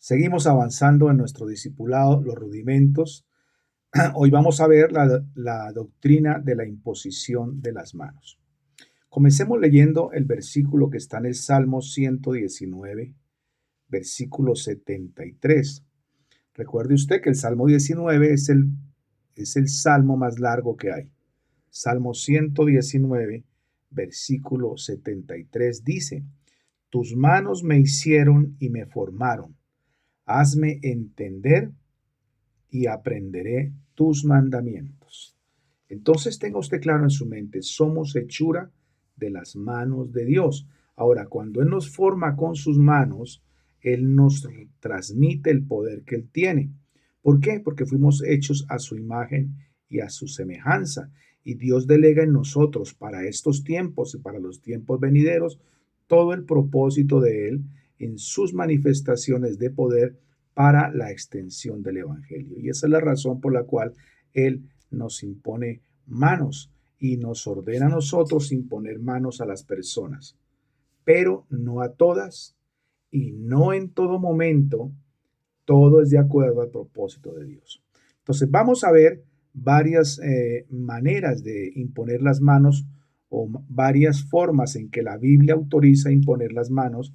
Seguimos avanzando en nuestro discipulado, los rudimentos. Hoy vamos a ver la doctrina de la imposición de las manos. Comencemos leyendo el versículo que está en el Salmo 119, versículo 73. Recuerde usted que el Salmo 19 es el salmo más largo que hay. Salmo 119, versículo 73 dice: Tus manos me hicieron y me formaron. Hazme entender y aprenderé tus mandamientos. Entonces tenga usted claro en su mente, somos hechura de las manos de Dios. Ahora, cuando Él nos forma con sus manos, Él nos transmite el poder que Él tiene. ¿Por qué? Porque fuimos hechos a su imagen y a su semejanza. Y Dios delega en nosotros para estos tiempos y para los tiempos venideros todo el propósito de Él en sus manifestaciones de poder para la extensión del Evangelio. Y esa es la razón por la cual Él nos impone manos y nos ordena a nosotros imponer manos a las personas, pero no a todas y no en todo momento. Todo es de acuerdo al propósito de Dios. Entonces vamos a ver varias maneras de imponer las manos o varias formas en que la Biblia autoriza imponer las manos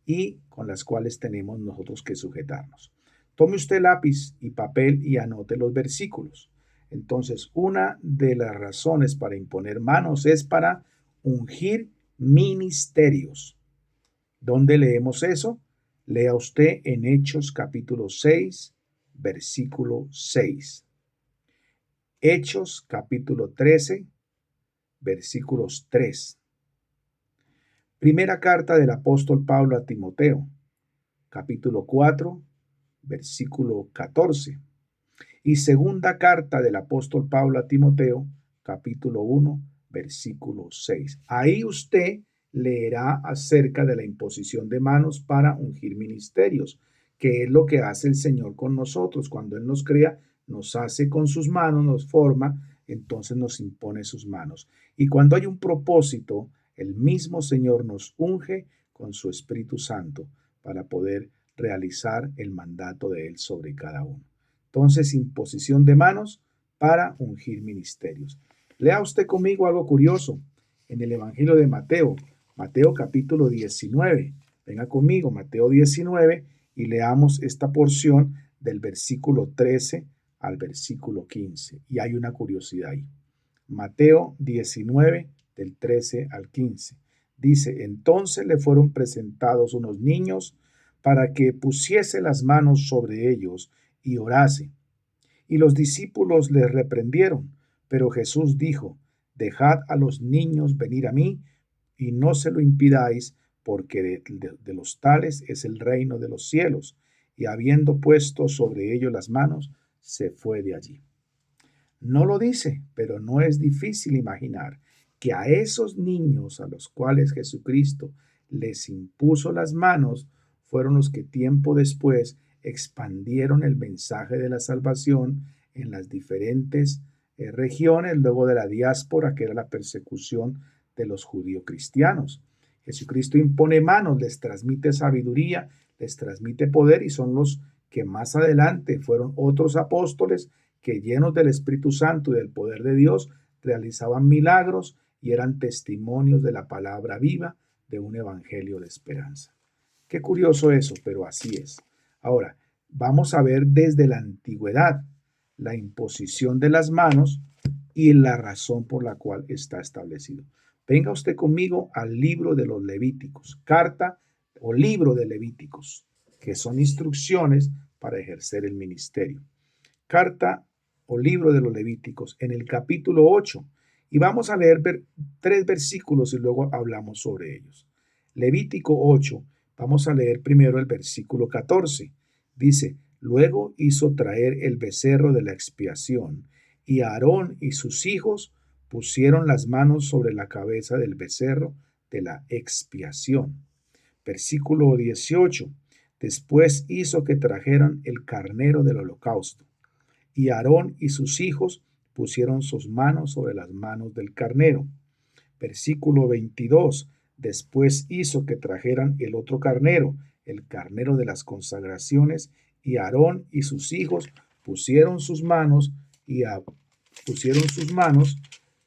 y con las cuales tenemos nosotros que sujetarnos. Tome usted lápiz y papel y anote los versículos. Entonces, una de las razones para imponer manos es para ungir ministerios. ¿Dónde leemos eso? Lea usted en Hechos capítulo 6, versículo 6. Hechos capítulo 13, versículos 3. Primera carta del apóstol Pablo a Timoteo, capítulo 4, versículo 14. Y segunda carta del apóstol Pablo a Timoteo, capítulo 1, versículo 6. Ahí usted leerá acerca de la imposición de manos para ungir ministerios, que es lo que hace el Señor con nosotros. Cuando Él nos crea, nos hace con sus manos, nos forma, entonces nos impone sus manos. Y cuando hay un propósito, el mismo Señor nos unge con su Espíritu Santo para poder realizar el mandato de Él sobre cada uno. Entonces, imposición de manos para ungir ministerios. Lea usted conmigo algo curioso en el Evangelio de Mateo, Mateo capítulo 19. Venga conmigo, Mateo 19, y leamos esta porción del versículo 13 al versículo 15. Y hay una curiosidad ahí. Mateo 19, del 13 al 15. Dice: Entonces le fueron presentados unos niños para que pusiese las manos sobre ellos y orase. Y los discípulos les reprendieron, pero Jesús dijo: Dejad a los niños venir a mí y no se lo impidáis, porque de los tales es el reino de los cielos. Y habiendo puesto sobre ellos las manos, se fue de allí. No lo dice, pero no es difícil imaginar que a esos niños a los cuales Jesucristo les impuso las manos fueron los que tiempo después expandieron el mensaje de la salvación en las diferentes regiones, luego de la diáspora, que era la persecución de los judíos cristianos. Jesucristo impone manos, les transmite sabiduría, les transmite poder, y son los que más adelante fueron otros apóstoles que, llenos del Espíritu Santo y del poder de Dios, realizaban milagros y eran testimonios de la palabra viva de un evangelio de esperanza. Qué curioso eso, pero así es. Ahora, vamos a ver desde la antigüedad la imposición de las manos y la razón por la cual está establecido. Venga usted conmigo al libro de los Levíticos, carta o libro de Levíticos, que son instrucciones para ejercer el ministerio. Carta o libro de los Levíticos, en el capítulo 8, y vamos a leer 3 versículos y luego hablamos sobre ellos. Levítico 8, vamos a leer primero el versículo 14. Dice: Luego hizo traer el becerro de la expiación, y Aarón y sus hijos pusieron las manos sobre la cabeza del becerro de la expiación. Versículo 18. Después hizo que trajeran el carnero del holocausto, y Aarón y sus hijos pusieron sus manos sobre las manos del carnero. Versículo 22. Después hizo que trajeran el otro carnero, el carnero de las consagraciones, y Aarón y sus hijos pusieron sus manos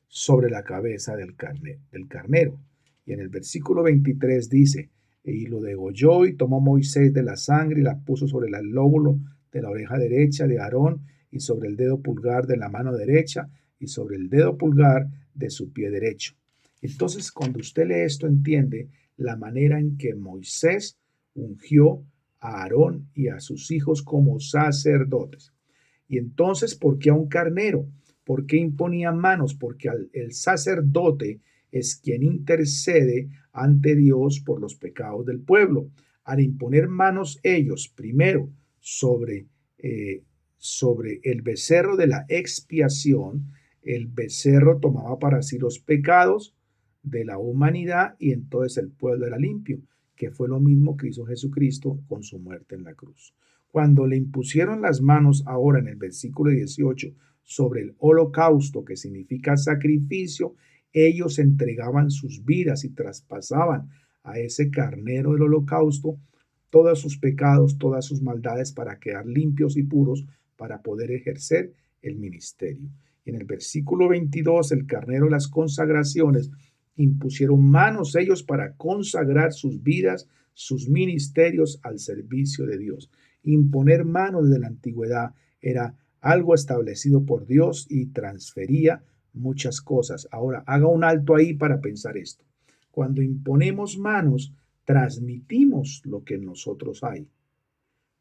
sobre la cabeza del carnero. Y en el versículo 23 dice, y lo degolló y tomó Moisés de la sangre y la puso sobre el lóbulo de la oreja derecha de Aarón y sobre el dedo pulgar de la mano derecha y sobre el dedo pulgar de su pie derecho. Entonces, cuando usted lee esto, entiende la manera en que Moisés ungió a Aarón y a sus hijos como sacerdotes. Y entonces, ¿por qué a un carnero? ¿Por qué imponía manos? Porque el sacerdote es quien intercede ante Dios por los pecados del pueblo. Al imponer manos ellos, primero, sobre el becerro de la expiación, el becerro tomaba para sí los pecados de la humanidad y entonces el pueblo era limpio, que fue lo mismo que hizo Jesucristo con su muerte en la cruz. Cuando le impusieron las manos ahora en el versículo 18 sobre el holocausto, que significa sacrificio, ellos entregaban sus vidas y traspasaban a ese carnero del holocausto todos sus pecados, todas sus maldades para quedar limpios y puros para poder ejercer el ministerio. Y en el versículo 22, el carnero de las consagraciones, impusieron manos ellos para consagrar sus vidas, sus ministerios al servicio de Dios. Imponer manos desde la antigüedad era algo establecido por Dios y transfería muchas cosas. Ahora, haga un alto ahí para pensar esto. Cuando imponemos manos, transmitimos lo que en nosotros hay.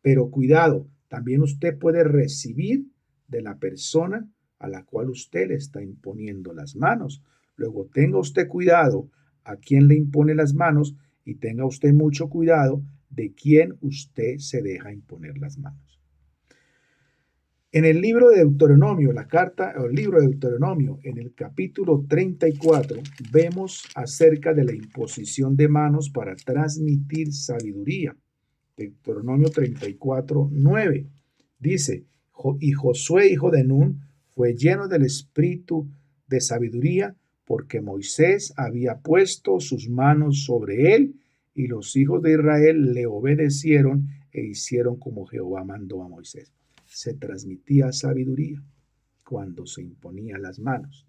Pero cuidado, también usted puede recibir de la persona a la cual usted le está imponiendo las manos. Luego tenga usted cuidado a quién le impone las manos y tenga usted mucho cuidado de quién usted se deja imponer las manos. En el libro de Deuteronomio, la carta o el libro de Deuteronomio, en el capítulo 34, vemos acerca de la imposición de manos para transmitir sabiduría. Deuteronomio 34, 9 dice, y Josué, hijo de Nun, fue lleno del espíritu de sabiduría, porque Moisés había puesto sus manos sobre él, y los hijos de Israel le obedecieron e hicieron como Jehová mandó a Moisés. Se transmitía sabiduría cuando se imponían las manos.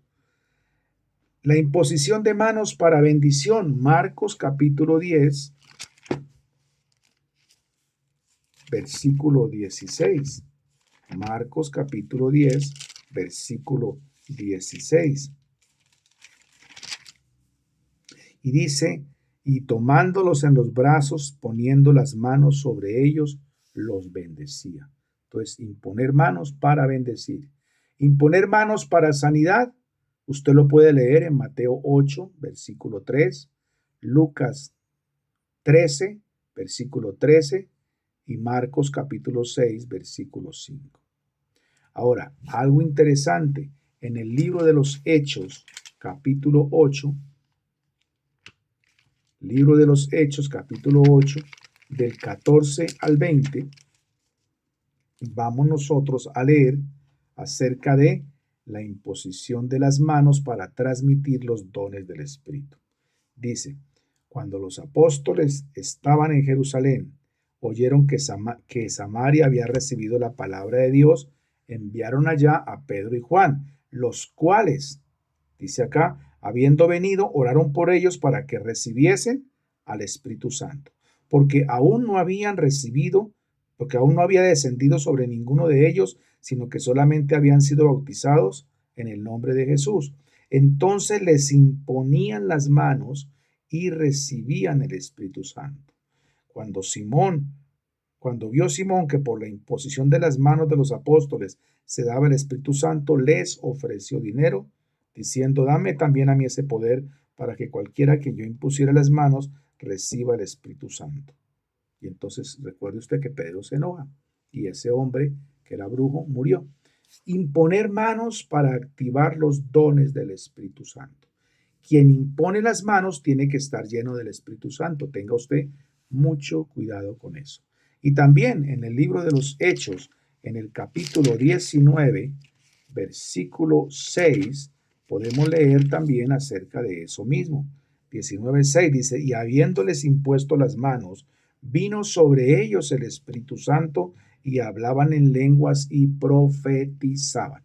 La imposición de manos para bendición, Marcos capítulo 10, versículo 16. Marcos capítulo 10, versículo 16. Y dice, y tomándolos en los brazos, poniendo las manos sobre ellos, los bendecía. Entonces, imponer manos para bendecir. Imponer manos para sanidad, usted lo puede leer en Mateo 8, versículo 3, Lucas 13, versículo 13, y Marcos capítulo 6, versículo 5. Ahora, algo interesante, en el libro de los Hechos, capítulo 8, libro de los Hechos, capítulo 8, del 14 al 20, vamos nosotros a leer acerca de la imposición de las manos para transmitir los dones del Espíritu. Dice, cuando los apóstoles estaban en Jerusalén, oyeron que Samaria había recibido la palabra de Dios, enviaron allá a Pedro y Juan, los cuales, dice acá, habiendo venido, oraron por ellos para que recibiesen al Espíritu Santo, porque aún no había descendido sobre ninguno de ellos, sino que solamente habían sido bautizados en el nombre de Jesús. Entonces les imponían las manos y recibían el Espíritu Santo. Cuando vio Simón que por la imposición de las manos de los apóstoles se daba el Espíritu Santo, les ofreció dinero, diciendo, dame también a mí ese poder para que cualquiera que yo impusiera las manos reciba el Espíritu Santo. Y entonces recuerde usted que Pedro se enoja y ese hombre que era brujo murió. Imponer manos para activar los dones del Espíritu Santo. Quien impone las manos tiene que estar lleno del Espíritu Santo. Tenga usted mucho cuidado con eso. Y también en el libro de los Hechos, en el capítulo 19, versículo 6, podemos leer también acerca de eso mismo. 19:6 dice, y habiéndoles impuesto las manos, Vino sobre ellos el Espíritu Santo y hablaban en lenguas y profetizaban.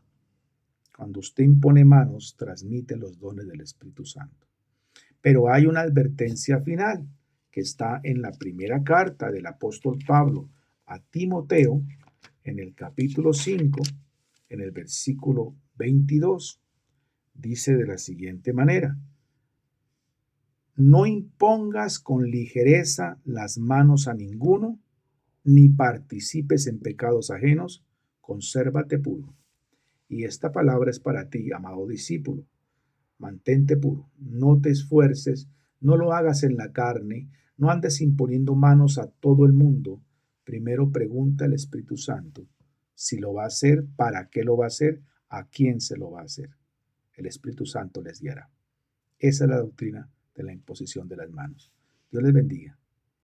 Cuando usted impone manos, transmite los dones del Espíritu Santo. Pero hay una advertencia final que está en la primera carta del apóstol Pablo a Timoteo, en el capítulo 5, en el versículo 22. Dice de la siguiente manera: no impongas con ligereza las manos a ninguno, ni participes en pecados ajenos, consérvate puro. Y esta palabra es para ti, amado discípulo. Mantente puro, no te esfuerces, no lo hagas en la carne, no andes imponiendo manos a todo el mundo. Primero pregunta al Espíritu Santo si lo va a hacer, para qué lo va a hacer, a quién se lo va a hacer. El Espíritu Santo les guiará. Esa es la doctrina de la imposición de las manos. Dios les bendiga.